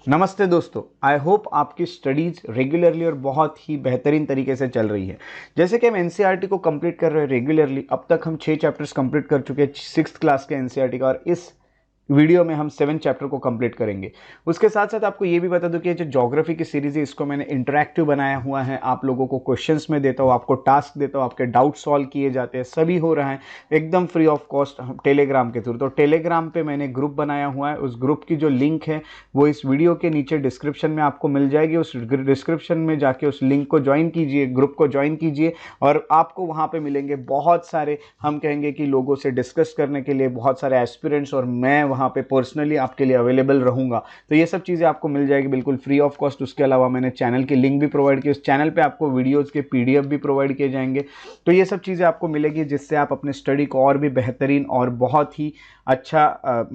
नमस्ते दोस्तों, I hope आपकी स्टडीज़ रेगुलरली और बहुत ही बेहतरीन तरीके से चल रही है। जैसे कि हम एनसीईआरटी को कंप्लीट कर रहे हैं रेगुलरली। अब तक हम 6 चैप्टर्स कंप्लीट कर चुके हैं 6th क्लास के एनसीईआरटी का, और इस वीडियो में हम 7 चैप्टर को कंप्लीट करेंगे। उसके साथ साथ आपको ये भी बता दूं कि जो ज्योग्राफी की सीरीज है इसको मैंने इंटरैक्टिव बनाया हुआ है। आप लोगों को क्वेश्चंस में देता हूँ, आपको टास्क देता हूँ, आपके डाउट सॉल्व किए जाते हैं, सभी हो रहा है एकदम फ्री ऑफ कॉस्ट टेलीग्राम के थ्रू। तो टेलीग्राम पे मैंने ग्रुप बनाया हुआ है, उस ग्रुप की जो लिंक है वो इस वीडियो के नीचे डिस्क्रिप्शन में आपको मिल जाएगी। उस डिस्क्रिप्शन में जाके उस लिंक को ज्वाइन कीजिए, ग्रुप को ज्वाइन कीजिए, और आपको वहाँ पे मिलेंगे बहुत सारे, हम कहेंगे कि लोगों से डिस्कस करने के लिए बहुत सारे एस्पिरेंट्स, और मैं वहाँ पे पर्सनली आपके लिए अवेलेबल रहूँगा। तो ये सब चीज़ें आपको मिल जाएगी बिल्कुल फ्री ऑफ कॉस्ट। उसके अलावा मैंने चैनल की लिंक भी प्रोवाइड की, उस चैनल पे आपको वीडियोज़ के PDF भी प्रोवाइड किए जाएंगे। तो ये सब चीज़ें आपको मिलेगी जिससे आप अपने स्टडी को और भी बेहतरीन और बहुत ही अच्छा,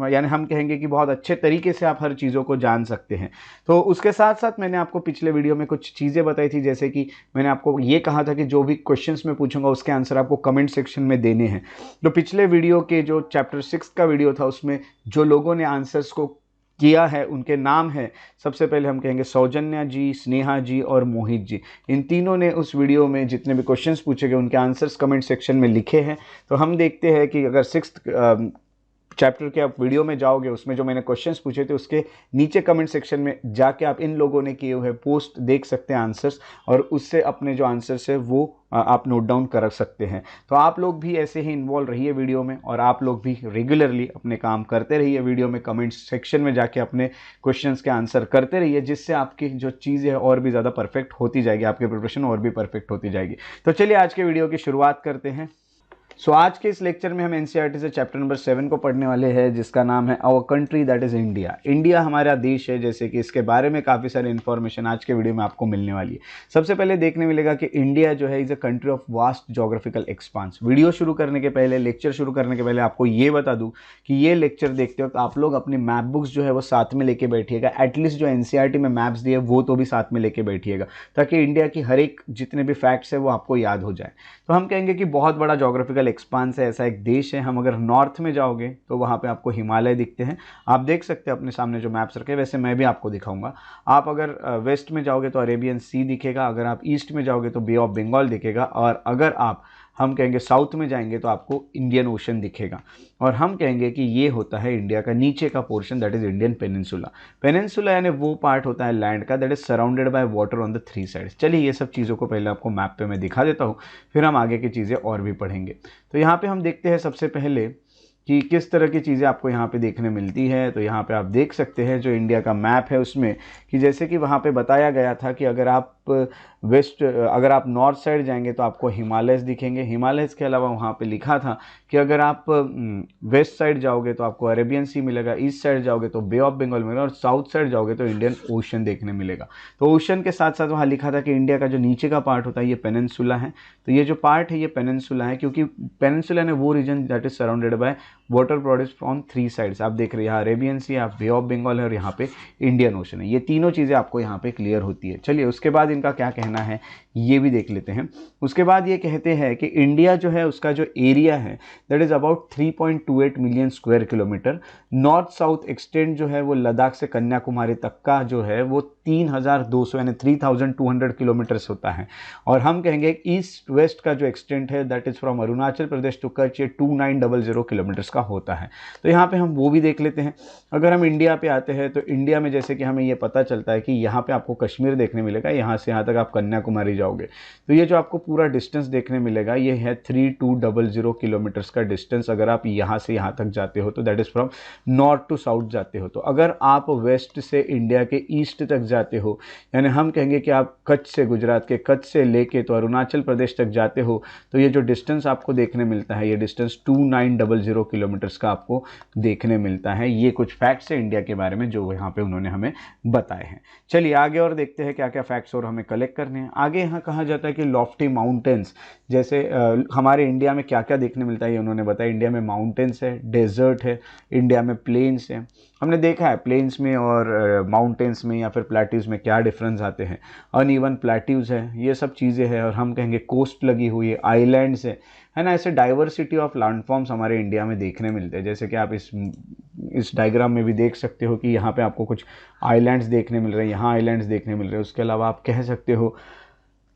यानी हम कहेंगे कि बहुत अच्छे तरीके से आप हर चीज़ों को जान सकते हैं। तो उसके साथ साथ मैंने आपको पिछले वीडियो में कुछ चीज़ें बताई थी, जैसे कि मैंने आपको ये कहा था कि जो भी क्वेश्चंस मैं पूछूंगा उसके आंसर आपको कमेंट सेक्शन में देने हैं। तो पिछले वीडियो के जो चैप्टर 6 का वीडियो था उसमें जो लोगों ने आंसर्स को किया है उनके नाम है, सबसे पहले हम कहेंगे सौजन्या जी, स्नेहा जी और मोहित जी। इन तीनों ने उस वीडियो में जितने भी क्वेश्चंस पूछे गए उनके आंसर्स कमेंट सेक्शन में लिखे हैं। तो हम देखते हैं कि अगर 6th चैप्टर के आप वीडियो में जाओगे, उसमें जो मैंने क्वेश्चंस पूछे थे उसके नीचे कमेंट सेक्शन में जाके आप इन लोगों ने किए हुए पोस्ट देख सकते हैं आंसर्स, और उससे अपने जो आंसर्स है वो आप नोट डाउन कर सकते हैं। तो आप लोग भी ऐसे ही इन्वॉल्व रहिए वीडियो में, और आप लोग भी रेगुलरली अपने काम करते रहिए वीडियो में, कमेंट सेक्शन में जाके अपने क्वेश्चंस के आंसर करते रहिए, जिससे आपकी जो चीज़ है और भी ज़्यादा परफेक्ट होती जाएगी, आपकी प्रिपरेशन और भी परफेक्ट होती जाएगी। तो चलिए आज के वीडियो की शुरुआत करते हैं। आज के इस लेक्चर में हम एनसीईआरटी से चैप्टर नंबर 7 को पढ़ने वाले हैं, जिसका नाम है our country that is India. India हमारा देश है, जैसे कि इसके बारे में काफ़ी सारी इन्फॉर्मेशन आज के वीडियो में आपको मिलने वाली है। सबसे पहले देखने मिलेगा कि इंडिया जो है is a country of vast geographical expanse. Video शुरू करने के पहले, लेक्चर शुरू करने के पहले आपको ये बता दूँ कि ये लेक्चर देखते वक्त आप लोग अपनी मैप बुक्स जो है वो साथ में लेके बैठिएगा। एटलीस्ट जो एनसीईआरटी में मैप्स दिए वो तो भी साथ में लेके बैठिएगा, ताकि इंडिया की हर एक जितने भी फैक्ट्स है वो आपको याद हो जाए। तो हम कहेंगे कि बहुत बड़ा जोग्राफिकल एक्सपांस है, ऐसा एक देश है। हम अगर नॉर्थ में जाओगे तो वहाँ पे आपको हिमालय दिखते हैं, आप देख सकते हैं अपने सामने जो मैप्स रखे, वैसे मैं भी आपको दिखाऊंगा। आप अगर वेस्ट में जाओगे तो अरेबियन सी दिखेगा, अगर आप ईस्ट में जाओगे तो बे ऑफ बंगाल दिखेगा, और अगर आप हम कहेंगे साउथ में जाएंगे तो आपको इंडियन ओशन दिखेगा। और हम कहेंगे कि ये होता है इंडिया का नीचे का portion, that is Indian peninsula. Peninsula यानी वो पार्ट होता है लैंड का that is surrounded by water on the 3 sides. चलिए ये सब चीज़ों को पहले आपको मैप पे मैं दिखा देता हूँ, फिर हम आगे की चीज़ें और भी पढ़ेंगे। तो यहाँ पे हम देखते हैं सबसे पहले कि किस तरह की चीज़ें आपको यहाँ पे देखने मिलती है। तो यहाँ पे आप देख सकते हैं जो इंडिया का मैप है उसमें, कि जैसे कि वहाँ पे बताया गया था कि अगर आप अगर आप नॉर्थ साइड जाएंगे तो आपको हिमालयस दिखेंगे। हिमालयस के अलावा वहाँ पे लिखा था कि अगर आप वेस्ट साइड जाओगे तो आपको अरेबियन सी मिलेगा, ईस्ट साइड जाओगे तो बे ऑफ बंगाल मिलेगा, और साउथ साइड जाओगे तो इंडियन ओशन देखने मिलेगा। तो ओशन के साथ साथ वहाँ लिखा था कि इंडिया का जो नीचे का पार्ट होता है ये पेनिनसुला है। तो ये जो पार्ट है ये पेनिनसुला है, क्योंकि पेनिनसुला ने वो region that is surrounded by water bodies from 3 sides. आप देख रहे हैं यहाँ अरेबियन सी, आप बे ऑफ बंगाल है, और यहाँ पे इंडियन ओशन है। ये तीनों चीज़ें आपको यहाँ पे क्लियर होती है। चलिए उसके बाद इनका क्या कहना है ये भी देख लेते हैं। उसके बाद ये कहते हैं कि इंडिया जो है उसका जो एरिया है that is about 3.28 million square kilometre. North south extend जो है वो लद्दाख से कन्याकुमारी तक का जो है वो 3200 यानी 3200 किलोमीटर्स होता है। और हम कहेंगे ईस्ट वेस्ट का जो एक्सटेंट है that is from Arunachal Pradesh to Kutch, 2900 kilometres का होता है। तो यहाँ पे हम वो भी देख लेते हैं। अगर हम इंडिया पे आते हैं तो इंडिया में जैसे कि हमें ये पता चलता है कि यहाँ पे आपको कश्मीर देखने मिलेगा, यहाँ से यहाँ तक आप कन्याकुमारी जाओगे तो ये जो आपको पूरा डिस्टेंस देखने मिलेगा ये है 3200 किलोमीटर्स का डिस्टेंस। अगर आप यहाँ से यहाँ तक जाते हो तो that is from north to south जाते हो। तो अगर आप वेस्ट से इंडिया के ईस्ट तक जाते हो, यानी हम कहेंगे कि आप कच्छ से, गुजरात के कच्छ से लेके तो अरुणाचल प्रदेश तक जाते हो, तो ये जो डिस्टेंस आपको देखने मिलता है ये डिस्टेंस 2900 किलोमीटर्स का आपको देखने मिलता है। ये कुछ फैक्ट्स है इंडिया के बारे में जो यहाँ पे उन्होंने हमें बताए हैं। चलिए आगे और देखते हैं क्या क्या फैक्ट्स और हमें कलेक्ट करने हैं। आगे यहाँ कहा जाता है कि लॉफ्टी माउंटेन्स, जैसे हमारे इंडिया में क्या क्या देखने मिलता है ये उन्होंने बताया। इंडिया में माउंटेन्स है, डेजर्ट है, इंडिया में प्लेन्स है। हमने देखा है प्लेन्स में और माउंटेन्स में या फिर प्लेट्यूज में क्या डिफरेंस आते हैं। अनइवन प्लेट्यूज है, ये सब चीज़ें हैं। और हम कहेंगे कोस्ट लगी हुई है, आइलैंड्स है है ना। ऐसे डाइवर्सिटी ऑफ लैंडफॉर्म्स हमारे इंडिया में देखने मिलते हैं, जैसे कि आप इस डायग्राम में भी देख सकते हो कि यहाँ पे आपको कुछ आइलैंड्स देखने मिल रहे हैं, यहाँ आइलैंड्स देखने मिल रहे हैं। उसके अलावा आप कह सकते हो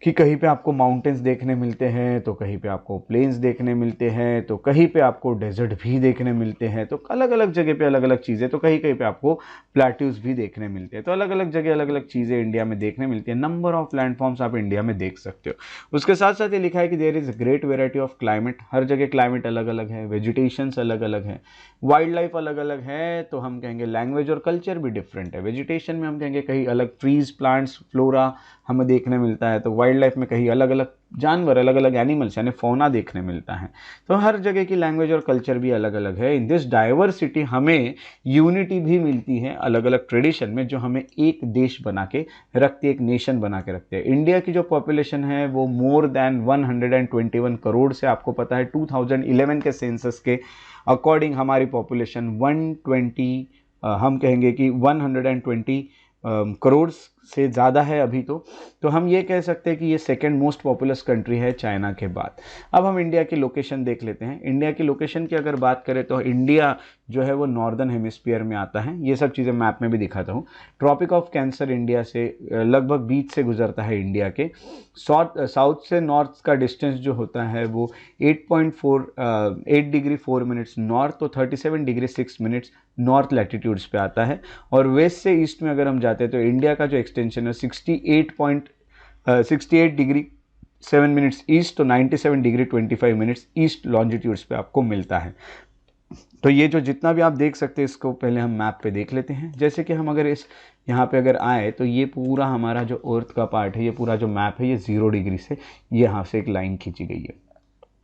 कि कहीं पे आपको माउंटेन्स देखने मिलते हैं, तो कहीं पे आपको प्लेन्स देखने मिलते हैं, तो कहीं पे आपको डेजर्ट भी देखने मिलते हैं, तो अलग अलग जगह पे अलग अलग चीज़ें, तो कहीं कहीं पे आपको प्लेट्यूज भी देखने मिलते हैं। तो अलग अलग जगह अलग अलग चीज़ें इंडिया में देखने मिलती है। नंबर ऑफ लैंडफॉर्म्स आप इंडिया में देख सकते हो। उसके साथ साथ ये लिखा है कि there is great variety of climate, हर जगह क्लाइमेट अलग अलग है, वेजिटेशंस अलग अलग है, वाइल्ड लाइफ अलग अलग है, तो हम कहेंगे लैंग्वेज और कल्चर भी डिफरेंट है। वेजिटेशन में हम कहेंगे कहीं अलग ट्रीज, प्लांट्स, फ्लोरा हमें देखने मिलता है, तो वाइल्ड लाइफ में कहीं अलग अलग जानवर, अलग अलग एनिमल्स यानी फौना देखने मिलता है। तो हर जगह की लैंग्वेज और कल्चर भी अलग अलग है। इन दिस डाइवर्सिटी हमें यूनिटी भी मिलती है अलग अलग ट्रेडिशन में, जो हमें एक देश बना के रखती है, एक नेशन बना के रखते हैं। इंडिया की जो पॉपुलेशन है वो मोर देन 121 करोड़ से, आपको पता है 2011 के सेंसस के अकॉर्डिंग हमारी पॉपुलेशन 120 हम कहेंगे कि 120 करोड़ से ज़्यादा है अभी। तो हम ये कह सकते हैं कि ये सेकंड मोस्ट पॉपुलस कंट्री है चाइना के बाद। अब हम इंडिया की लोकेशन देख लेते हैं। इंडिया की लोकेशन की अगर बात करें तो इंडिया जो है वो नॉर्दर्न हेमिस्फीयर में आता है। ये सब चीज़ें मैप में भी दिखाता हूँ। ट्रॉपिक ऑफ कैंसर इंडिया से लगभग बीच से गुजरता है इंडिया के। साउथ से नॉर्थ का डिस्टेंस जो होता है वो 8 डिग्री 4 मिनट्स नॉर्थ, तो 37 डिग्री 6 मिनट्स नॉर्थ लैटिट्यूड्स पे आता है। और वेस्ट से ईस्ट में अगर हम जाते हैं तो इंडिया का जो एक्सटेंशन है 68 डिग्री 7 मिनट्स ईस्ट, तो 97 डिग्री 25 मिनट्स ईस्ट लॉन्जिट्यूड्स पे आपको मिलता है। तो ये जो जितना भी आप देख सकते हैं इसको पहले हम मैप पे देख लेते हैं। जैसे कि हम अगर इस यहाँ पे अगर आए तो ये पूरा हमारा जो अर्थ का पार्ट है, ये पूरा जो मैप है ये 0 डिग्री से यहाँ से एक लाइन खींची गई है।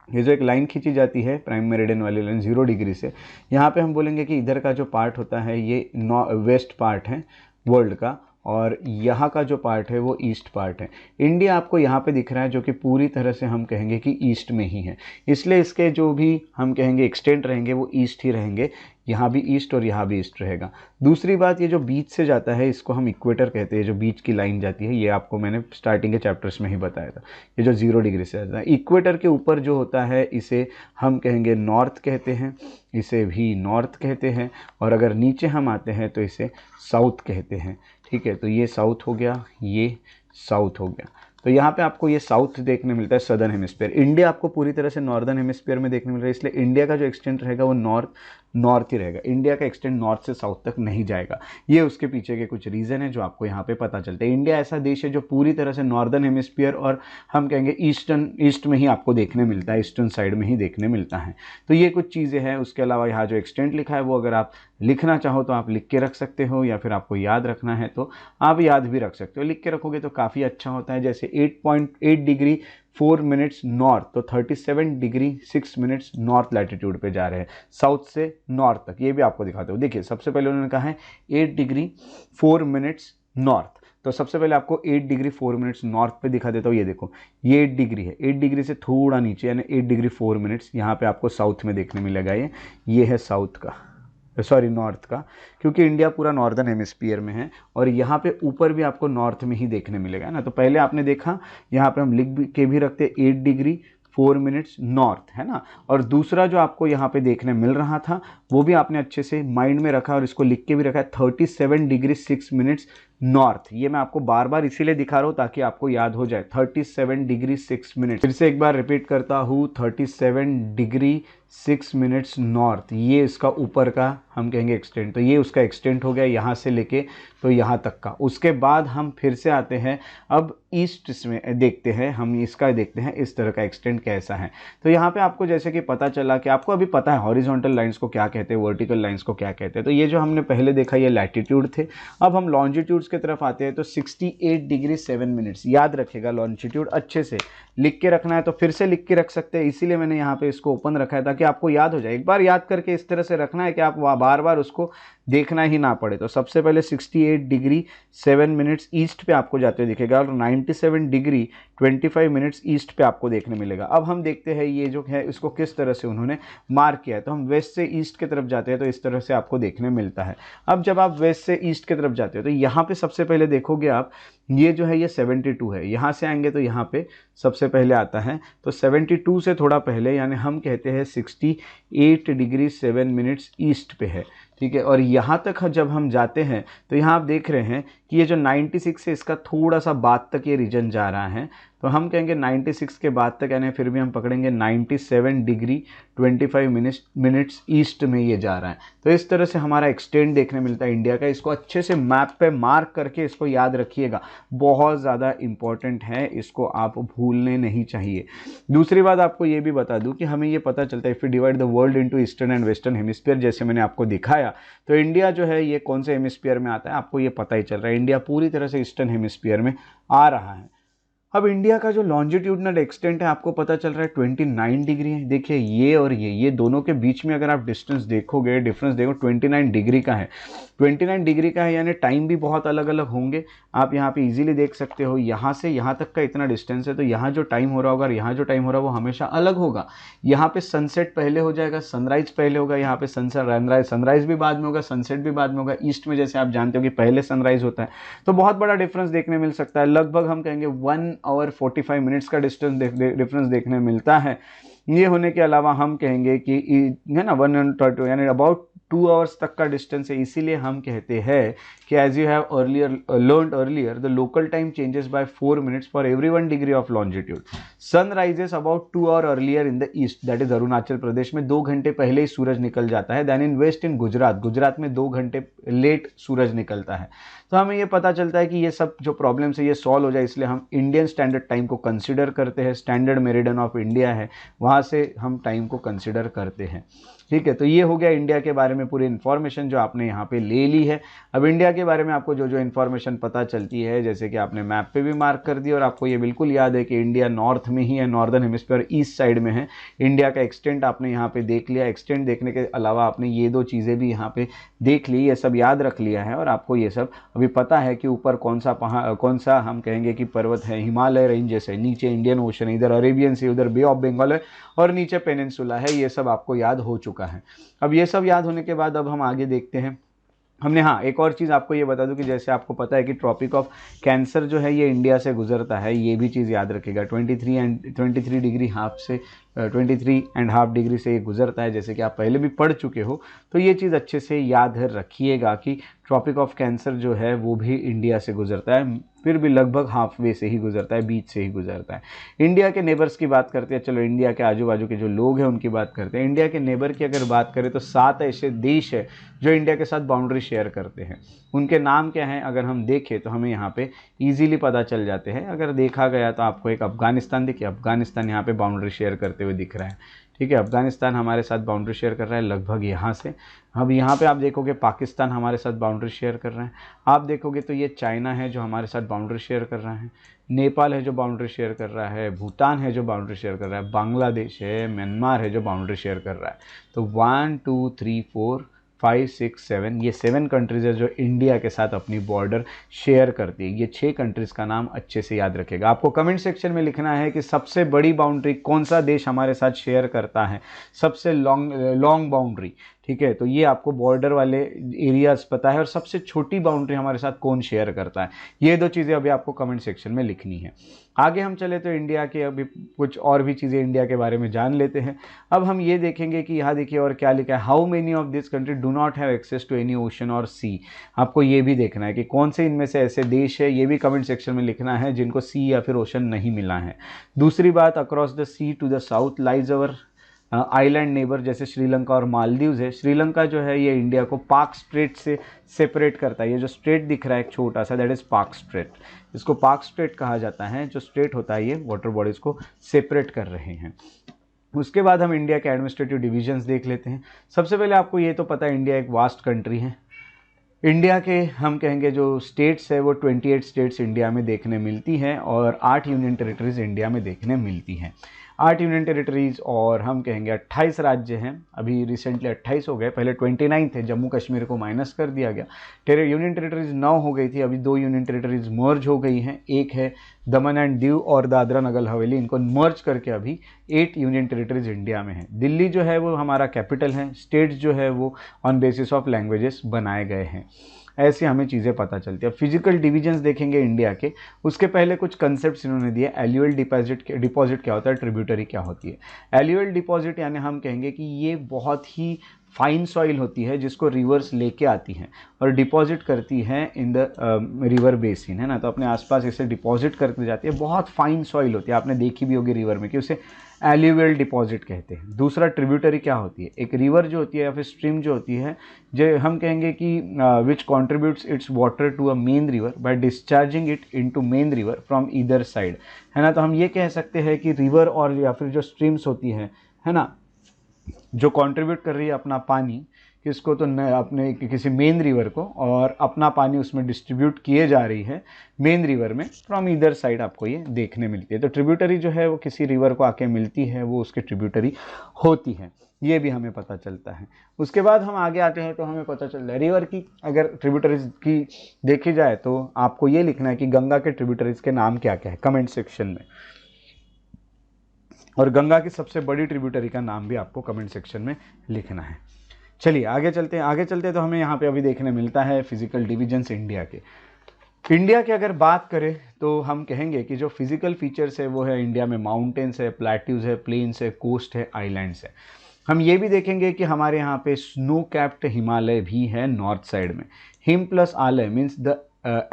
ये जो एक लाइन खींची जाती है प्राइम मेरिडियन वाली लाइन 0 डिग्री से, यहाँ पे हम बोलेंगे कि इधर का जो पार्ट होता है ये वेस्ट पार्ट है वर्ल्ड का, और यहाँ का जो पार्ट है वो ईस्ट पार्ट है। इंडिया आपको यहाँ पे दिख रहा है जो कि पूरी तरह से हम कहेंगे कि ईस्ट में ही है, इसलिए इसके जो भी हम कहेंगे एक्सटेंट रहेंगे वो ईस्ट ही रहेंगे। यहाँ भी ईस्ट और यहाँ भी ईस्ट रहेगा। दूसरी बात, ये जो बीच से जाता है इसको हम इक्वेटर कहते हैं। जो बीच की लाइन जाती है, ये आपको मैंने स्टार्टिंग के चैप्टर्स में ही बताया था। ये जो 0 डिग्री से जाता है इक्वेटर के ऊपर जो होता है इसे हम कहेंगे नॉर्थ कहते हैं, इसे भी नॉर्थ कहते हैं। और अगर नीचे हम आते हैं तो इसे साउथ कहते हैं। ठीक है, तो ये साउथ हो गया, ये साउथ हो गया। तो यहाँ पे आपको ये साउथ देखने मिलता है, सदर्न हेमिस्फीयर। इंडिया आपको पूरी तरह से नॉर्दर्न हेमिस्फीयर में देखने मिल रहा है, इसलिए इंडिया का जो एक्सटेंट रहेगा वो नॉर्थ ही रहेगा। इंडिया का एक्सटेंट नॉर्थ से साउथ तक नहीं जाएगा। ये उसके पीछे के कुछ रीज़न है जो आपको यहाँ पे पता चलते हैं। इंडिया ऐसा देश है जो पूरी तरह से नॉर्दर्न हेमिस्फीयर और हम कहेंगे ईस्ट में ही आपको देखने मिलता है, ईस्टर्न साइड में ही देखने मिलता है। तो ये कुछ चीज़ें हैं। उसके अलावा यहाँ जो एक्सटेंट लिखा है वो अगर आप लिखना चाहो तो आप लिख के रख सकते हो, या फिर आपको याद रखना है तो आप याद भी रख सकते हो। लिख के रखोगे तो काफ़ी अच्छा होता है। जैसे 8.8 डिग्री 4 मिनट्स नॉर्थ, तो 37 डिग्री 6 मिनट्स नॉर्थ लैटिट्यूड पे जा रहे हैं, साउथ से नॉर्थ तक। ये भी आपको दिखाते हो। देखिए सबसे पहले उन्होंने कहा है 8 डिग्री 4 मिनट्स नॉर्थ, तो सबसे पहले आपको 8 डिग्री 4 मिनट्स नॉर्थ पे दिखा देता हूँ। ये देखो ये 8 डिग्री है, 8 डिग्री से थोड़ा नीचे यानी 8 डिग्री 4 मिनट्स यहाँ पे आपको साउथ में देखने मिलेगा। ये है साउथ का, सॉरी नॉर्थ का, क्योंकि इंडिया पूरा नॉर्दर्न हेमिस्फीयर में है। और यहाँ पे ऊपर भी आपको नॉर्थ में ही देखने मिलेगा ना। तो पहले आपने देखा यहाँ पे हम लिख के भी रखते 8 डिग्री 4 मिनट्स नॉर्थ, है ना। और दूसरा जो आपको यहाँ पे देखने मिल रहा था वो भी आपने अच्छे से माइंड में रखा और इसको लिख के भी रखा है 37 डिग्री 6 मिनट्स नॉर्थ। ये मैं आपको बार बार इसीलिए दिखा रहा हूँ ताकि आपको याद हो जाए। 37 डिग्री 6 मिनट, फिर से एक बार रिपीट करता हूँ, 37 डिग्री 6 मिनट्स नॉर्थ। ये इसका ऊपर का हम कहेंगे एक्सटेंट, तो ये उसका एक्सटेंट हो गया यहाँ से लेके तो यहाँ तक का। उसके बाद हम फिर से आते हैं अब ईस्ट में देखते हैं, हम इसका देखते हैं इस तरह का एक्सटेंट कैसा है। तो यहाँ पे आपको जैसे कि पता चला कि आपको अभी पता है हॉरिजॉन्टल लाइंस को क्या कहते हैं, वर्टिकल लाइंस को क्या कहते हैं। तो ये जो हमने पहले देखा ये लैटिट्यूड थे। अब हम लॉन्जिट्यूड्स की तरफ आते हैं तो 68 डिग्री 7 मिनट्स। याद रखेगा लॉन्जिट्यूड, अच्छे से लिख के रखना है तो फिर से लिख के रख सकते हैं, इसीलिए मैंने यहाँ पे इसको ओपन रखा है ताकि आपको याद हो जाए। एक बार याद करके इस तरह से रखना है कि आप बार बार उसको देखना ही ना पड़े तो सबसे पहले 68 डिग्री 7 मिनट्स ईस्ट पे आपको जाते हुए दिखेगा और 97 डिग्री 25 मिनट्स ईस्ट पे आपको देखने मिलेगा। अब हम देखते हैं ये जो है इसको किस तरह से उन्होंने मार्क किया है। तो हम वेस्ट से ईस्ट की तरफ जाते हैं तो इस तरह से आपको देखने मिलता है। अब जब आप वेस्ट से ईस्ट की तरफ जाते हो तो यहाँ पे सबसे पहले देखोगे आप, ये जो है ये 72 है, यहाँ से आएंगे तो यहाँ पे सबसे पहले आता है। तो 72 से थोड़ा पहले यानी हम कहते हैं 68 डिग्री 7 मिनट्स ईस्ट पे है, ठीक है। और यहाँ तक जब हम जाते हैं तो यहाँ आप देख रहे हैं कि ये जो 96 है इसका थोड़ा सा बाद तक ये रीजन जा रहा है। तो हम कहेंगे 96 के बाद तक, यानी फिर भी हम पकड़ेंगे 97 डिग्री 25 मिनट्स ईस्ट में ये जा रहा है। तो इस तरह से हमारा एक्सटेंड देखने मिलता है इंडिया का। इसको अच्छे से मैप पे मार्क करके इसको याद रखिएगा, बहुत ज़्यादा इंपॉर्टेंट है, इसको आप भूलने नहीं चाहिए। दूसरी बात आपको ये भी बता दूं कि हमें ये पता चलता है if you divide the world into eastern and western hemisphere, जैसे मैंने आपको दिखाया, तो इंडिया जो है ये कौन से हेमिस्फीयर में आता है आपको ये पता ही चल रहा है। इंडिया पूरी तरह से ईस्टर्न हेमिस्फीयर में आ रहा है। अब इंडिया का जो लॉन्जिट्यूडनल एक्सटेंट है आपको पता चल रहा है 29 डिग्री है। देखिए ये और ये दोनों के बीच में अगर आप डिस्टेंस देखोगे, डिफरेंस देखो 29 डिग्री का है। 29 डिग्री का है यानी टाइम भी बहुत अलग अलग होंगे। आप यहाँ पे इजीली देख सकते हो, यहाँ से यहाँ तक का इतना डिस्टेंस है तो यहाँ जो टाइम हो रहा होगा और यहाँ जो टाइम हो रहा है वो हमेशा अलग होगा। यहाँ पे सनसेट पहले हो जाएगा, सनराइज पहले होगा, यहाँ पे सनराइज भी बाद में होगा, सनसेट भी बाद में होगा। ईस्ट में जैसे आप जानते हो कि पहले सनराइज होता है, तो बहुत बड़ा डिफरेंस देखने मिल सकता है। लगभग हम कहेंगे 1 आवर 45 मिनट्स का डिफरेंस देखने मिलता है। ये होने के अलावा हम कहेंगे कि है ना 130 यानी अबाउट 2 आवर्स तक का डिस्टेंस है। इसीलिए हम कहते हैं कि as you have learned earlier the local time changes by 4 minutes for every 1 degree of longitude. Sun rises about 2 hour earlier in the east, that is Arunachal Pradesh में 2 घंटे पहले ही सूरज निकल जाता है। Then in west in Gujarat में 2 घंटे लेट सूरज निकलता है। तो हमें ये पता चलता है कि ये सब जो प्रॉब्लम्स है ये सॉल्व हो जाए, इसलिए हम इंडियन स्टैंडर्ड टाइम को कंसिडर करते हैं। स्टैंडर्ड मेरिडियन ऑफ इंडिया है, वहाँ से हम टाइम को कंसिडर करते हैं, ठीक है। तो ये हो गया इंडिया के बारे में पूरी इन्फॉर्मेशन जो आपने यहाँ पे ले ली है। अब इंडिया के बारे में आपको जो जो इन्फॉर्मेशन पता चलती है, जैसे कि आपने मैप पे भी मार्क कर दी और आपको ये बिल्कुल याद है कि इंडिया नॉर्थ में ही है, नॉर्दर्न हेमिस्फीयर ईस्ट साइड में है। इंडिया का एक्सटेंट आपने यहाँ पे देख लिया। एक्सटेंट देखने के अलावा आपने ये 2 चीज़ें भी यहाँ पे देख ली, ये सब याद रख लिया है और आपको ये सब अभी पता है कि ऊपर कौन सा हम कहेंगे कि पर्वत है, हिमालय रेंजेस है, नीचे इंडियन ओशन है, इधर अरेबियन सी, उधर बे ऑफ बंगाल है और नीचे पेनिनसुला है। ये सब आपको याद हो चुका है। अब ये सब याद होने के बाद अब हम आगे देखते हैं। हमने हाँ एक और चीज़ आपको ये बता दूं कि जैसे आपको पता है कि ट्रॉपिक ऑफ कैंसर जो है ये इंडिया से गुजरता है, ये भी चीज़ याद रखिएगा। 23 डिग्री हाफ से 23.5 डिग्री से ये गुजरता है, जैसे कि आप पहले भी पढ़ चुके हो। तो ये चीज़ अच्छे से याद रखिएगा कि ट्रॉपिक ऑफ कैंसर जो है वो भी इंडिया से गुजरता है, फिर भी लगभग हाफ वे से ही गुजरता है, बीच से ही गुजरता है। इंडिया के नेबर्स की बात करते हैं, चलो इंडिया के आजू बाजू के जो लोग हैं उनकी बात करते हैं। इंडिया के नेबर की अगर बात करें तो 7 ऐसे देश है जो इंडिया के साथ बाउंड्री शेयर करते हैं। उनके नाम क्या हैं अगर हम देखें तो हमें यहाँ पे इजीली पता चल जाते हैं। अगर देखा गया तो आपको एक अफगानिस्तान देखिए, अफगानिस्तान यहाँ पे बाउंड्री शेयर करते हुए दिख रहा है, ठीक है। अफगानिस्तान हमारे साथ बाउंड्री शेयर कर रहा है लगभग यहाँ से। अब यहाँ पे आप देखोगे पाकिस्तान हमारे साथ बाउंड्री शेयर कर रहे हैं। आप देखोगे तो ये चाइना है जो हमारे साथ बाउंड्री शेयर कर रहा है, नेपाल है जो बाउंड्री शेयर कर रहा है, भूटान है जो बाउंड्री शेयर कर रहा है, बांग्लादेश है, म्यांमार है जो बाउंड्री शेयर कर रहा है। तो 1 2 3 4 5 6 7 ये 7 कंट्रीज़ है जो इंडिया के साथ अपनी बॉर्डर शेयर करती है। ये 6 कंट्रीज़ का नाम अच्छे से याद रखेगा। आपको कमेंट सेक्शन में लिखना है कि सबसे बड़ी बाउंड्री कौन सा देश हमारे साथ शेयर करता है, सबसे लॉन्ग बाउंड्री, ठीक है। तो ये आपको बॉर्डर वाले एरियाज पता है और सबसे छोटी बाउंड्री हमारे साथ कौन शेयर करता है। ये 2 चीज़ें अभी आपको कमेंट सेक्शन में लिखनी है। आगे हम चले तो इंडिया के अभी कुछ और भी चीज़ें इंडिया के बारे में जान लेते हैं। अब हम ये देखेंगे कि यहाँ देखिए और क्या लिखा है, how many of this country do not have access to any ocean और सी। आपको ये भी देखना है कि कौन से इनमें से ऐसे देश है, ये भी कमेंट सेक्शन में लिखना है जिनको सी या फिर ओशन नहीं मिला है। दूसरी बात, across the sea to the south lies our island neighbour, जैसे श्रीलंका और मालदीव्स है। श्रीलंका जो है ये इंडिया को पाक स्ट्रेट से सेपरेट करता है। ये जो स्ट्रेट दिख रहा है एक छोटा सा, दैट इज़ पाक स्ट्रेट, इसको पाक स्ट्रेट कहा जाता है। जो स्ट्रेट होता है ये वाटर बॉडीज़ को सेपरेट कर रहे हैं। उसके बाद हम इंडिया के एडमिनिस्ट्रेटिव डिविजन्स देख लेते हैं। सबसे पहले आपको ये तो पता है इंडिया एक वास्ट कंट्री है। इंडिया के हम कहेंगे जो स्टेट्स है वो 28 स्टेट्स इंडिया में देखने मिलती हैं और 8 यूनियन टेरिटरीज इंडिया में देखने मिलती हैं। 8 यूनियन टेरिटरीज और हम कहेंगे 28 राज्य हैं। अभी रिसेंटली 28 हो गए, पहले 29 थे, जम्मू कश्मीर को माइनस कर दिया गया। यूनियन टेरिटरीज 9 हो गई थी, अभी 2 यूनियन टेरिटरीज मर्ज हो गई हैं। एक है दमन एंड दीव और दादरा नगर हवेली, इनको मर्ज करके अभी 8 यूनियन टेरिटरीज इंडिया में है। दिल्ली जो है वो हमारा कैपिटल है। स्टेट्स जो है वो ऑन बेसिस ऑफ लैंग्वेजेस बनाए गए हैं। ऐसी हमें चीज़ें पता चलती है। फिजिकल डिविजन्स देखेंगे इंडिया के, उसके पहले कुछ कंसेप्ट्स इन्होंने दिए। एल्यूअल डिपॉजिट क्या होता है, ट्रिब्यूटरी क्या होती है। एल्यूअल डिपॉजिट यानी हम कहेंगे कि ये बहुत ही फाइन सॉइल होती है जिसको रिवर्स लेके आती हैं और डिपॉजिट करती हैं इन द रिवर बेसिन, है ना। तो अपने आसपास इसे डिपॉजिट करके जाती है। बहुत फाइन सॉइल होती है, आपने देखी भी होगी रिवर में कि उसे एल्यूवियल डिपॉजिट कहते हैं। दूसरा ट्रिब्यूटरी क्या होती है, एक रिवर जो होती है या फिर स्ट्रीम जो होती है, जो हम कहेंगे कि which contributes its water to a main river by discharging it into main river from either side, है ना। तो हम ये कह सकते हैं कि रिवर और या फिर जो स्ट्रीम्स होती हैं, है ना, जो कंट्रीब्यूट कर रही है अपना पानी किसको, तो न अपने किसी मेन रिवर को, और अपना पानी उसमें डिस्ट्रीब्यूट किए जा रही है मेन रिवर में फ्रॉम इधर साइड, आपको ये देखने मिलती है। तो ट्रिब्यूटरी जो है वो किसी रिवर को आके मिलती है, वो उसकी ट्रिब्यूटरी होती है, ये भी हमें पता चलता है। उसके बाद हम आगे आते हैं तो हमें पता चलता है रिवर की अगर ट्रिब्यूटरीज की देखी जाए तो आपको ये लिखना है कि गंगा के ट्रिब्यूटरीज के नाम क्या क्या है कमेंट सेक्शन में, और गंगा की सबसे बड़ी ट्रिब्यूटरी का नाम भी आपको कमेंट सेक्शन में लिखना है। चलिए आगे चलते हैं तो हमें यहाँ पे अभी देखने मिलता है फिजिकल डिविजन्स इंडिया के। इंडिया की अगर बात करें तो हम कहेंगे कि जो फिजिकल फीचर्स है वो है इंडिया में माउंटेन्स है, प्लेट्यूज है, प्लेन्स है, कोस्ट है, आइलैंड्स है। हम ये भी देखेंगे कि हमारे यहाँ पे स्नो कैप्ड हिमालय भी है नॉर्थ साइड में। हिम प्लस आलय मीन्स द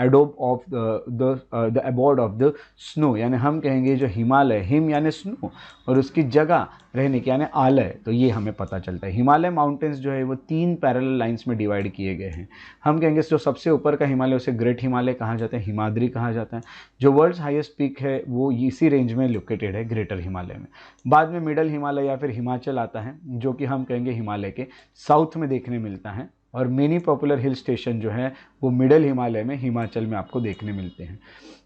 एडोब of the abode of the snow, यानी हम कहेंगे जो हिमालय, हिम यानी स्नो और उसकी जगह रहने की यानी आलय, तो ये हमें पता चलता है। हिमालय माउंटेन्स जो है वो 3 पैरेलल लाइंस में डिवाइड किए गए हैं। हम कहेंगे जो सबसे ऊपर का हिमालय उसे ग्रेट हिमालय कहा जाता है, हिमाद्री कहा जाता है। जो वर्ल्ड्स हाईएस्ट पीक है वो इसी रेंज में लोकेटेड है, ग्रेटर हिमालय में। बाद में मिडल हिमालय या फिर हिमाचल आता है, जो कि हम कहेंगे हिमालय के साउथ में देखने मिलता है, और मेनी पॉपुलर हिल स्टेशन जो है वो मिडल हिमालय में, हिमाचल में आपको देखने मिलते हैं।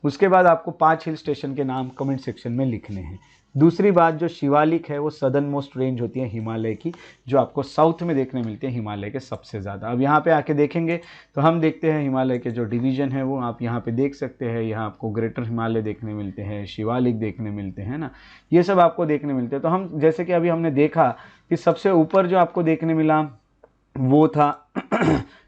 उसके बाद आपको 5 हिल स्टेशन के नाम कमेंट सेक्शन में लिखने हैं। दूसरी बात, जो शिवालिक है वो सदर्न मोस्ट रेंज होती है हिमालय की, जो आपको साउथ में देखने मिलते हैं हिमालय के सबसे ज़्यादा। अब यहाँ पे आके देखेंगे तो हम देखते हैं हिमालय के जो डिवीज़न है वो आप यहाँ पे देख सकते हैं। यहाँ आपको ग्रेटर हिमालय देखने मिलते हैं, शिवालिक देखने मिलते हैं ना, ये सब आपको देखने मिलते हैं। तो हम जैसे कि अभी हमने देखा कि सबसे ऊपर जो आपको देखने मिला वो था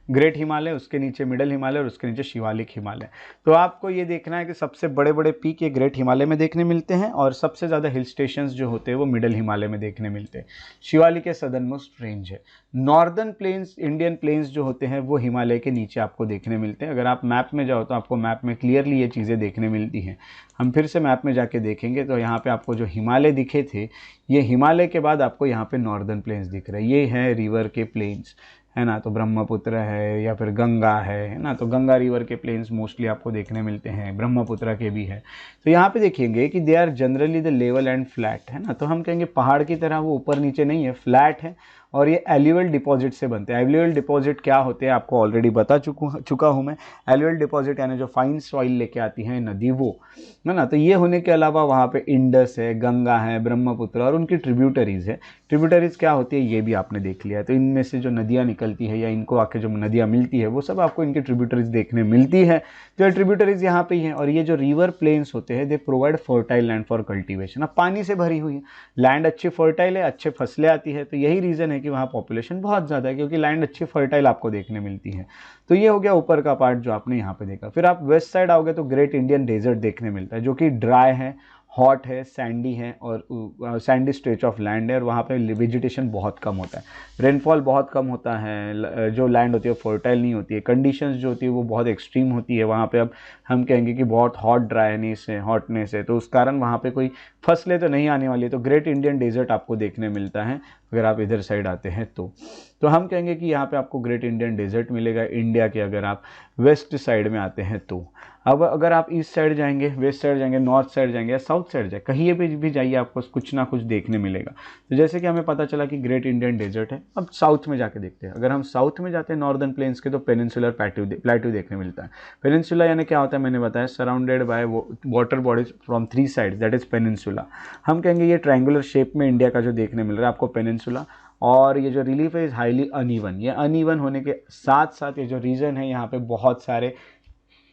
ग्रेट हिमालय, उसके नीचे मिडल हिमालय और उसके नीचे शिवालिक हिमालय। तो आपको ये देखना है कि सबसे बड़े बड़े पीक ये ग्रेट हिमालय में देखने मिलते हैं और सबसे ज़्यादा हिल स्टेशंस जो होते हैं वो मिडल हिमालय में देखने मिलते हैं। शिवालिक के सदर्न मोस्ट रेंज है। नॉर्दर्न प्लेन्स, इंडियन प्लेन्स जो होते हैं वो हिमालय के नीचे आपको देखने मिलते हैं। अगर आप मैप में जाओ तो आपको मैप में क्लियरली ये चीज़ें देखने मिलती हैं। हम फिर से मैप में जाके देखेंगे तो यहाँ पे आपको जो हिमालय दिखे थे, ये हिमालय के बाद आपको यहाँ पे नॉर्दर्न प्लेन्स दिख रहे हैं। ये हैं रिवर के प्लेन्स, है ना। तो ब्रह्मपुत्र है या फिर गंगा है ना, तो गंगा रिवर के प्लेन्स मोस्टली आपको देखने मिलते हैं, ब्रह्मपुत्र के भी है। तो यहाँ पे देखेंगे कि they are generally the level and flat, है ना। तो हम कहेंगे पहाड़ की तरह वो ऊपर नीचे नहीं है, फ्लैट है, और ये एल्यूवियल डिपॉजिट से बनते हैं। एल्यूवियल डिपॉजिट क्या होते हैं आपको ऑलरेडी बता चुका हूँ मैं। एल्यूवियल डिपॉजिट यानी जो फाइन सॉइल लेके आती है नदी, वो, है ना। तो ये होने के अलावा वहाँ पे इंडस है, गंगा है, ब्रह्मपुत्र और उनकी ट्रिब्यूटरीज है। ट्रिब्यूटरीज क्या होती है ये भी आपने देख लिया है। तो इनमें से जो नदियाँ निकलती है या इनको आके जो नदियाँ मिलती है वो सब आपको इनकी ट्रिब्यूटरीज देखने मिलती है। तो ये ट्रिब्यूटरीज यहाँ पे ही हैं। और ये जो रिवर प्लेन्स होते हैं they provide fertile land for cultivation. अब पानी से भरी हुई है लैंड, अच्छी फर्टाइल है, अच्छे फसलें आती है। तो यही रीज़न है कि वहाँ पॉपुलेशन बहुत ज़्यादा है, क्योंकि लैंड अच्छी फर्टाइल आपको देखने मिलती है। तो ये हो गया ऊपर का पार्ट जो आपने यहाँ पे देखा। फिर आप वेस्ट साइड आओगे तो ग्रेट इंडियन डेजर्ट देखने मिलता है, जो कि ड्राई है, हॉट है, सैंडी है और सैंडी स्ट्रेच ऑफ लैंड है, और वहाँ पे वेजिटेशन बहुत कम होता है, रेनफॉल बहुत कम होता है, जो लैंड होती है फर्टाइल नहीं होती है, कंडीशंस जो होती है वो बहुत एक्सट्रीम होती है वहाँ पे। अब हम कहेंगे कि बहुत हॉट ड्राइनेस है, हॉटनेस है, तो उस कारण वहाँ पे कोई फसलें तो नहीं आने वाली है। तो ग्रेट इंडियन डेजर्ट आपको देखने मिलता है अगर आप इधर साइड आते हैं तो हम कहेंगे कि यहाँ पे आपको ग्रेट इंडियन डेजर्ट मिलेगा इंडिया के, अगर आप वेस्ट साइड में आते हैं तो। अब अगर आप ईस्ट साइड जाएंगे, वेस्ट साइड जाएंगे, नॉर्थ साइड जाएंगे या साउथ साइड जाए, कहीं भी जाइए आपको कुछ ना कुछ देखने मिलेगा। तो जैसे कि हमें पता चला कि ग्रेट इंडियन डेजर्ट है, अब साउथ में जाके देखते हैं। अगर हम साउथ में जाते हैं नॉर्दर्न प्लेन्स के, तो पेनिनसुलर प्लेट्यू देखने मिलता है। पेनिनसुला यानी क्या होता है मैंने बताया, surrounded by water bodies from 3 sides, that is peninsula. हम कहेंगे ये ट्रायंगुलर शेप में इंडिया का जो देखने मिल रहा है आपको पेनिनसुला। और ये जो रिलीफ है इज हाईली अनइवन, ये अनइवन होने के साथ साथ ये जो रीजन है यहाँ पे बहुत सारे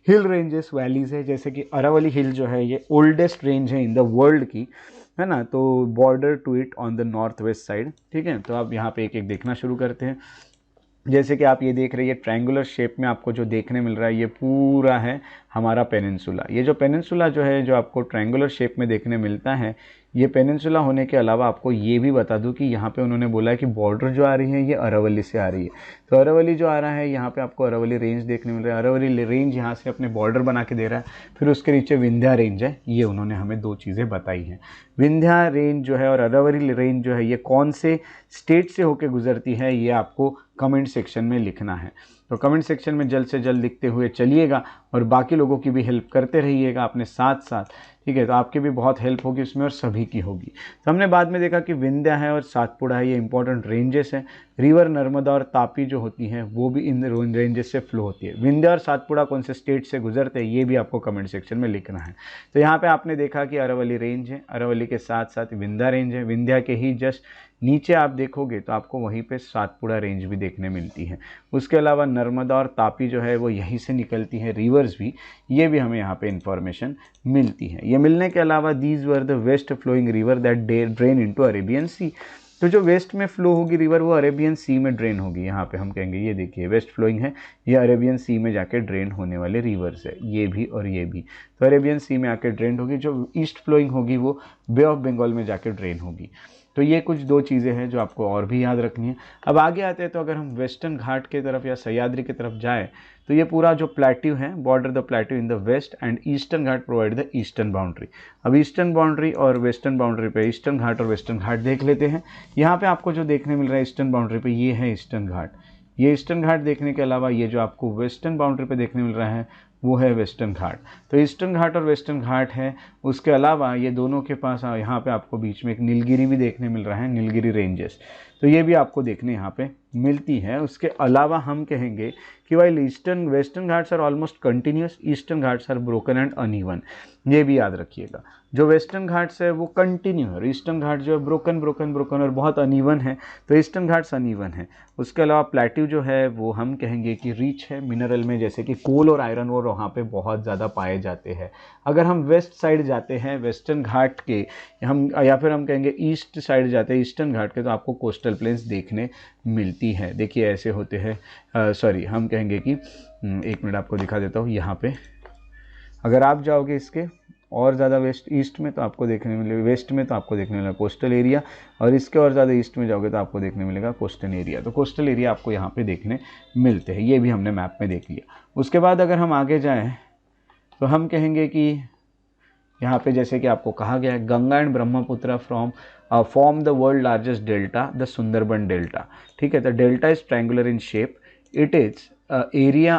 हिल रेंजेस, वैलीज है, जैसे कि अरावली हिल जो है ये ओल्डेस्ट रेंज है इन द वर्ल्ड की, है ना। तो border to it on the north west side, ठीक है। तो आप यहाँ पे एक एक देखना शुरू करते हैं। जैसे कि आप ये देख रहे हैं, ये ट्रायंगुलर शेप में आपको जो देखने मिल रहा है ये पूरा है हमारा पेनिनसुला। ये जो पेनिनसुला जो है, जो आपको ट्रायंगुलर शेप में देखने मिलता है, ये पेनिनसुला होने के अलावा आपको ये भी बता दूं कि यहाँ पे उन्होंने बोला है कि बॉर्डर जो आ रही है ये अरावली से आ रही है। तो अरावली जो आ रहा है यहाँ पे आपको अरावली रेंज देखने मिल रहा है। अरावली रेंज यहाँ से अपने बॉर्डर बना के दे रहा है। फिर उसके नीचे विंध्या रेंज है, ये उन्होंने हमें 2 चीज़ें बताई हैं। विंध्या रेंज जो है और अरावली रेंज जो है ये कौन से स्टेट से होकर गुजरती है, ये आपको कमेंट सेक्शन में लिखना है। तो कमेंट सेक्शन में जल्द से जल्द लिखते हुए चलिएगा और बाकी लोगों की भी हेल्प करते रहिएगा अपने साथ साथ, ठीक है। तो आपकी भी बहुत हेल्प होगी उसमें और सभी की होगी। तो हमने बाद में देखा कि विंध्या है और सातपुड़ा है, ये इंपॉर्टेंट रेंजेस हैं। रिवर नर्मदा और तापी जो होती हैं वो भी इन रेंजेस से फ्लो होती है। विंध्या और सातपुड़ा कौन से स्टेट से गुजरते हैं ये भी आपको कमेंट सेक्शन में लिखना है। तो यहाँ पे आपने देखा कि अरावली रेंज है, अरावली के साथ साथ विंध्या रेंज है। विंध्या के ही जस्ट नीचे आप देखोगे तो आपको वहीं पे सातपुड़ा रेंज भी देखने मिलती है। उसके अलावा नर्मदा और तापी जो है वो यहीं से निकलती है, रिवर्स भी, ये भी हमें यहाँ पे इन्फॉर्मेशन मिलती है। ये मिलने के अलावा these were the west flowing river that drain into Arabian sea. तो जो वेस्ट में फ्लो होगी रिवर वो अरेबियन सी में ड्रेन होगी। यहाँ पे हम कहेंगे ये देखिए वेस्ट फ्लोइंग है, ये अरेबियन सी में जाके ड्रेन होने वाले रिवर्स है, ये भी और ये भी। तो अरेबियन सी में आके ड्रेन होगी। जो ईस्ट फ्लोइंग होगी वो बे ऑफ बंगाल में जाके ड्रेन होगी। तो ये कुछ 2 चीज़ें हैं जो आपको और भी याद रखनी है। अब आगे आते हैं तो अगर हम वेस्टर्न घाट की तरफ या सह्याद्री की तरफ जाए तो ये पूरा जो प्लेट्यू है, border the plateau in the west and eastern Ghat provide the eastern boundary. अब ईस्टर्न बाउंड्री और वेस्टर्न बाउंड्री पे ईस्टर्न घाट और वेस्टर्न घाट देख लेते हैं। यहाँ पे आपको जो देखने मिल रहा है ईस्टर्न बाउंड्री पे ये है ईस्टर्न घाट। ये ईस्टर्न घाट देखने के अलावा ये जो आपको वेस्टर्न बाउंड्री पे देखने मिल रहा है वो है वेस्टर्न घाट। तो ईस्टर्न घाट और वेस्टर्न घाट है। उसके अलावा ये दोनों के पास यहाँ पे आपको बीच में एक नीलगिरी भी देखने मिल रहा है, नीलगिरी रेंजेस, तो ये भी आपको देखने यहाँ पे मिलती है। उसके अलावा हम कहेंगे कि while eastern western Ghats are almost continuous, eastern Ghats are broken and uneven, ये भी याद रखिएगा। जो वेस्टर्न घाट्स है वो कंटिन्यू है, ईस्टर्न घाट जो है ब्रोकन ब्रोकन ब्रोकन और बहुत अनइवन है, तो ईस्टर्न घाट्स अनइवन है। उसके अलावा प्लेट्यू जो है वो हम कहेंगे कि रिच है मिनरल में, जैसे कि कोल और आयरन और वहाँ पे बहुत ज़्यादा पाए जाते हैं। अगर हम वेस्ट साइड जाते हैं वेस्टर्न घाट के, हम या फिर हम कहेंगे ईस्ट साइड जाते हैं ईस्टर्न घाट के, तो आपको कोस्टल प्लेन्स देखने मिलती है। देखिए ऐसे होते हैं, सॉरी हम कहेंगे कि एक मिनट आपको दिखा देता हूँ। यहाँ पे अगर आप जाओगे इसके और ज़्यादा वेस्ट ईस्ट में तो आपको देखने मिलेगा, वेस्ट में तो आपको देखने मिलेगा कोस्टल एरिया, और इसके और ज़्यादा ईस्ट में जाओगे तो आपको देखने मिलेगा कोस्टल एरिया। तो कोस्टल एरिया आपको यहाँ पे देखने मिलते हैं, ये भी हमने मैप में देख लिया। उसके बाद अगर हम आगे जाएँ तो हम कहेंगे कि यहाँ पे जैसे कि आपको कहा गया है Ganga and Brahmaputra form the world largest delta, the Sundarban delta, ठीक है। The delta is triangular in shape, it is area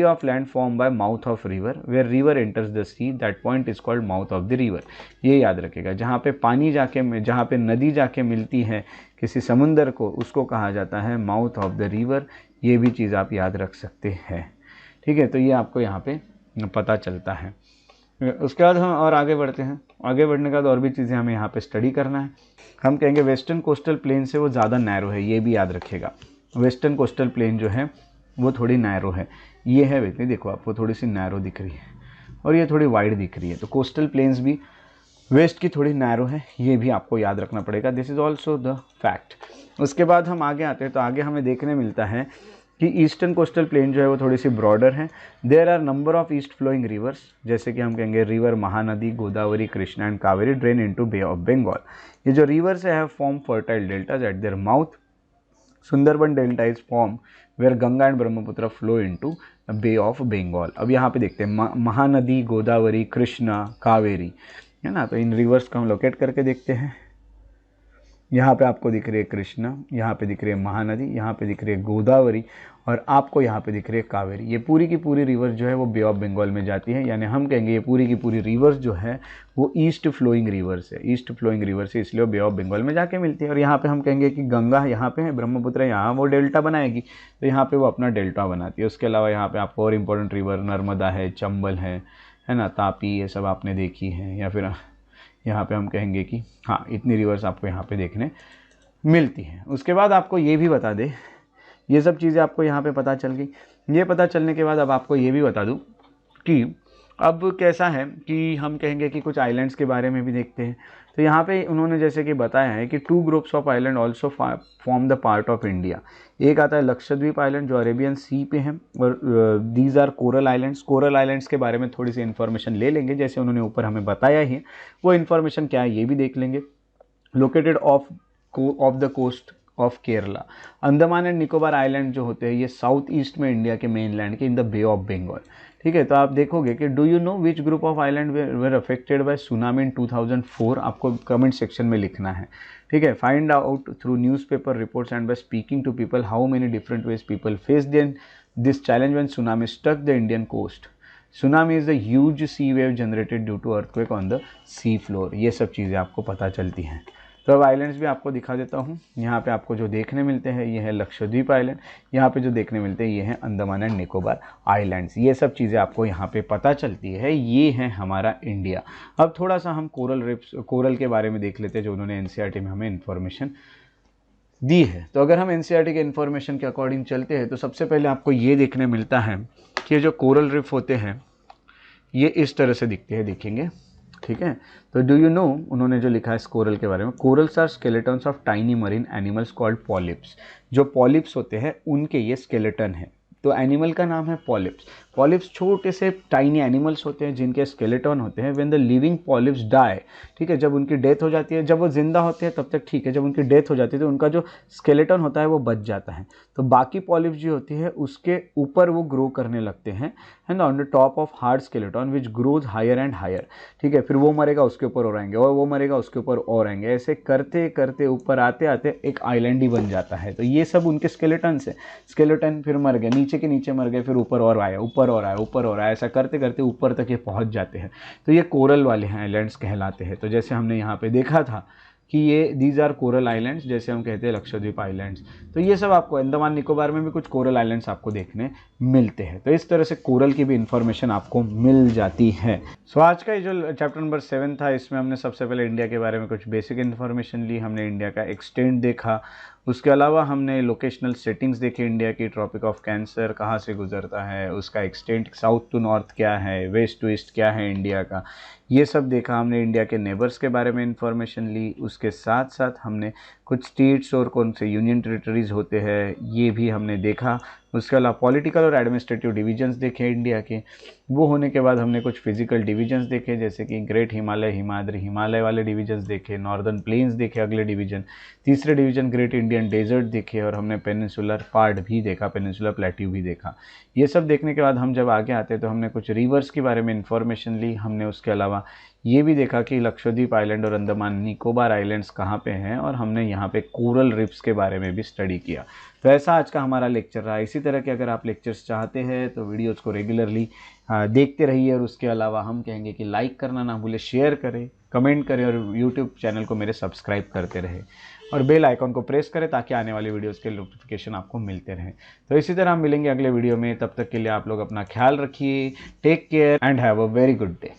of land form by mouth of river, where river enters the sea, that point is called mouth of the river. ये याद रखेगा, जहाँ पे पानी जाके, जहाँ पे नदी जाके मिलती है किसी समुंदर को, उसको कहा जाता है माउथ ऑफ द रिवर। ये भी चीज़ आप याद रख सकते हैं, ठीक है। तो ये आपको यहाँ पे पता चलता है। उसके बाद हम और आगे बढ़ते हैं। आगे बढ़ने के बाद और भी चीज़ें हमें यहाँ पे स्टडी करना है। हम कहेंगे वेस्टर्न कोस्टल प्लेन से वो ज़्यादा नैरो है, ये भी याद रखिएगा। वेस्टर्न कोस्टल प्लेन जो है वो थोड़ी नैरो है, ये है वैसे देखो आपको थोड़ी सी नैरो दिख रही है और ये थोड़ी वाइड दिख रही है। तो कोस्टल प्लेन्स भी वेस्ट की थोड़ी नैरो है, ये भी आपको याद रखना पड़ेगा। This is also the fact. उसके बाद हम आगे आते हैं तो आगे हमें देखने मिलता है कि ईस्टर्न कोस्टल प्लेन जो है वो थोड़ी सी ब्रॉडर है। There are number of east flowing rivers, जैसे कि हम कहेंगे river Mahanadi, Godavari, Krishna and Kaveri drain into bay of Bengal. ये जो रिवर्स है form fertile deltas at their mouth. Sundarban delta is form where Ganga and Brahmaputra flow into bay of Bengal. अब यहाँ पे देखते हैं महानदी, गोदावरी, कृष्णा, कावेरी, है ना। तो इन रिवर्स को हम लोकेट करके देखते हैं। यहाँ पे आपको दिख रही है कृष्णा, यहाँ पे दिख रही है महानदी, यहाँ पे दिख रही है गोदावरी और आपको यहाँ पे दिख रही है कावेरी। ये पूरी की पूरी रिवर्स जो है वो बे ऑफ बंगाल में जाती है, यानी हम कहेंगे ये पूरी की पूरी रिवर्स जो है वो ईस्ट फ्लोइंग रिवर्स है, ईस्ट फ्लोइंग रिवर्स है, इसलिए वो बे ऑफ बंगाल में जाके मिलती है। और यहाँ पे हम कहेंगे कि गंगा यहाँ पे है, ब्रह्मपुत्र यहाँ वो डेल्टा बनाएगी, तो यहाँ पे वो अपना डेल्टा बनाती है। उसके अलावा यहाँ पे आपको और इम्पोर्टेंट रिवर नर्मदा है, चंबल है ना, तापी, ये सब आपने देखी है। या फिर यहाँ पे हम कहेंगे कि हाँ इतनी रिवर्स आपको यहाँ पे देखने मिलती हैं। उसके बाद आपको ये भी बता दें, ये सब चीज़ें आपको यहाँ पे पता चल गई। ये पता चलने के बाद अब आपको ये भी बता दूँ कि अब कैसा है कि हम कहेंगे कि कुछ आइलैंड्स के बारे में भी देखते हैं। तो यहाँ पे उन्होंने जैसे कि बताया है कि 2 groups of island also form the part of India. एक आता है लक्षद्वीप आइलैंड जो अरेबियन सी पे है, और these are coral islands. Coral islands के बारे में थोड़ी सी इन्फॉर्मेशन ले लेंगे, जैसे उन्होंने ऊपर हमें बताया ही है, वो इन्फॉर्मेशन क्या है ये भी देख लेंगे। Located off the coast of Kerala. Andaman and Nicobar island जो होते हैं ये साउथ ईस्ट में इंडिया के मेन लैंड के in the bay of Bengal. ठीक है, तो आप देखोगे कि do you know which group of island were affected by tsunami in 2004, आपको कमेंट सेक्शन में लिखना है। ठीक है, find out through newspaper reports and by speaking to people how many different ways people face this challenge when tsunami struck the Indian coast. Tsunami is the huge sea wave generated due to earthquake on the sea floor. ये सब चीज़ें आपको पता चलती हैं। तो अब islands भी आपको दिखा देता हूँ। यहाँ पे आपको जो देखने मिलते हैं ये है लक्षद्वीप आइलैंड, यहाँ पे जो देखने मिलते हैं ये हैं अंडमान एंड निकोबार आइलैंड्स। ये सब चीज़ें आपको यहाँ पे पता चलती है। ये है हमारा इंडिया। अब थोड़ा सा हम कोरल के बारे में देख लेते हैं जो उन्होंने एनसीईआरटी में हमें इन्फॉर्मेशन दी है। तो अगर हम एनसीईआरटी के इन्फॉर्मेशन के अकॉर्डिंग चलते हैं तो सबसे पहले आपको ये देखने मिलता है कि जो कोरल रिफ होते हैं ये इस तरह से दिखते हैं, देखेंगे। ठीक है, तो डू यू नो उन्होंने जो लिखा है इस कोरल के बारे में, corals are skeletons of tiny marine animals called polyps. जो पॉलिप्स होते हैं उनके ये स्केलेटन है। तो एनिमल का नाम है पॉलिप्स। पॉलिप्स छोटे से टाइनी एनिमल्स होते हैं जिनके स्केलेटन होते हैं। When the living polyps die, ठीक है, जब उनकी डेथ हो जाती है, जब वो जिंदा होते हैं तब तक ठीक है, जब उनकी डेथ हो जाती है तो उनका जो स्केलेटन होता है वो बच जाता है। तो बाकी पॉलिप्स जो होती है उसके ऊपर वो ग्रो करने लगते हैं, है ना, on the top of hard skeleton which grows higher and higher. ठीक है, फिर वो मरेगा उसके ऊपर और आएंगे, और वो मरेगा उसके ऊपर और आएंगे, ऐसे करते करते ऊपर आते आते एक आइलैंड ही बन जाता है। तो ये सब उनके स्केलेटन से, स्केलेटन फिर मर गए, नीचे के नीचे मर गए, फिर ऊपर और आया, ऊपर और आया, ऊपर और आया, ऐसा करते करते ऊपर तक ये पहुंच जाते हैं। तो ये कोरल वाले आइलैंड्स कहलाते हैं। तो जैसे हमने यहाँ पे देखा था कि ये दीज आर कोरल आइलैंड्स, जैसे हम कहते हैं लक्षद्वीप आइलैंड्स। तो ये सब आपको अंडमान निकोबार में भी कुछ कोरल आइलैंड्स आपको देखने मिलते हैं। तो इस तरह से कोरल की भी इंफॉर्मेशन आपको मिल जाती है। सो आज का ये जो चैप्टर नंबर 7 था, इसमें हमने सबसे पहले इंडिया के बारे में कुछ बेसिक इन्फॉर्मेशन ली, हमने इंडिया का एक्सटेंट देखा, उसके अलावा हमने लोकेशनल सेटिंग्स देखे इंडिया की। ट्रॉपिक ऑफ कैंसर कहाँ से गुजरता है, उसका एक्सटेंट साउथ टू नॉर्थ क्या है, वेस्ट टू ईस्ट क्या है इंडिया का, ये सब देखा हमने। इंडिया के नेबर्स के बारे में इंफॉर्मेशन ली। उसके साथ साथ हमने कुछ स्टेट्स और कौन से यूनियन टेरिटरीज़ होते हैं ये भी हमने देखा। उसके अलावा पॉलिटिकल और एडमिनिस्ट्रेटिव डिवीजन्स देखे इंडिया के। वो होने के बाद हमने कुछ फिजिकल डिवीजन्स देखे, जैसे कि ग्रेट हिमालय, हिमाद्री, हिमालय वाले डिवीजन्स देखे, नॉर्दर्न प्लेन्स देखे अगले डिवीजन, तीसरे डिवीजन ग्रेट इंडियन डेजर्ट देखे, और हमने पेनिनसुलर पार्ट भी देखा, पेनिनसुलर प्लेट्यू भी देखा। ये सब देखने के बाद हम जब आगे आते तो हमने कुछ रिवर्स के बारे में इंफॉर्मेशन ली हमने। उसके अलावा ये भी देखा कि लक्षद्वीप आइलैंड और अंडमान निकोबार आइलैंड्स कहाँ पे हैं, और हमने यहाँ पे कोरल रिफ्स के बारे में भी स्टडी किया। तो ऐसा आज का हमारा लेक्चर रहा। इसी तरह के अगर आप लेक्चर्स चाहते हैं तो वीडियोज़ को रेगुलरली देखते रहिए। और उसके अलावा हम कहेंगे कि लाइक करना ना भूले, शेयर करें, कमेंट करें, और यूट्यूब चैनल को मेरे सब्सक्राइब करते रहे, और बेल आइकॉन को प्रेस करें ताकि आने वाली वीडियोज़ के नोटिफिकेशन आपको मिलते रहें। तो इसी तरह हम मिलेंगे अगले वीडियो में। तब तक के लिए आप लोग अपना ख्याल रखिए। Take care and have a very good day.